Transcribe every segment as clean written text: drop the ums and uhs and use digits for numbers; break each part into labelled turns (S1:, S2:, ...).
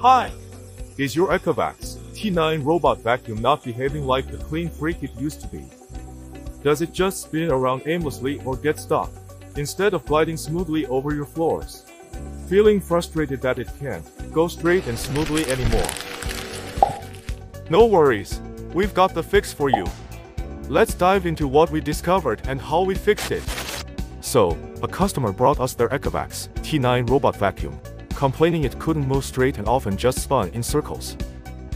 S1: Hi! Is your Ecovacs T9 robot vacuum not behaving like the clean freak it used to be? Does it just spin around aimlessly or get stuck, instead of gliding smoothly over your floors? Feeling frustrated that it can't go straight and smoothly anymore? No worries, we've got the fix for you. Let's dive into what we discovered and how we fixed it. So, a customer brought us their Ecovacs T9 robot vacuum, complaining it couldn't move straight and often just spun in circles.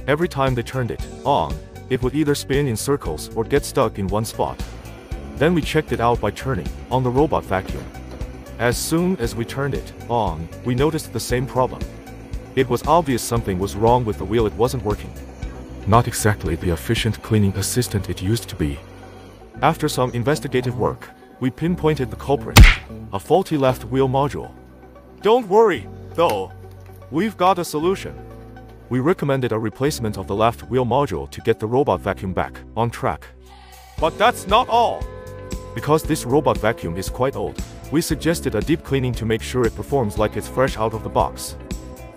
S1: Every time they turned it on, it would either spin in circles or get stuck in one spot. Then we checked it out by turning on the robot vacuum. As soon as we turned it on, we noticed the same problem. It was obvious something was wrong with the wheel. It wasn't working. Not exactly the efficient cleaning assistant it used to be. After some investigative work, we pinpointed the culprit, a faulty left wheel module. Don't worry, though, we've got a solution. We recommended a replacement of the left wheel module to get the robot vacuum back on track. But that's not all. Because this robot vacuum is quite old, we suggested a deep cleaning to make sure it performs like it's fresh out of the box.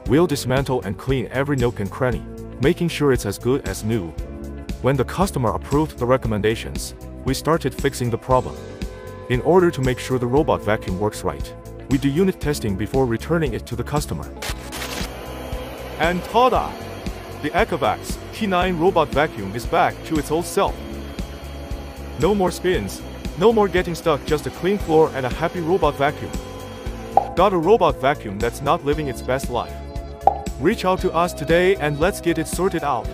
S1: We'll dismantle and clean every nook and cranny, making sure it's as good as new. When the customer approved the recommendations, we started fixing the problem. In order to make sure the robot vacuum works right, we do unit testing before returning it to the customer. And ta-da! The Ecovacs T9 robot vacuum is back to its old self. No more spins, no more getting stuck, just a clean floor and a happy robot vacuum. Got a robot vacuum that's not living its best life? Reach out to us today and let's get it sorted out.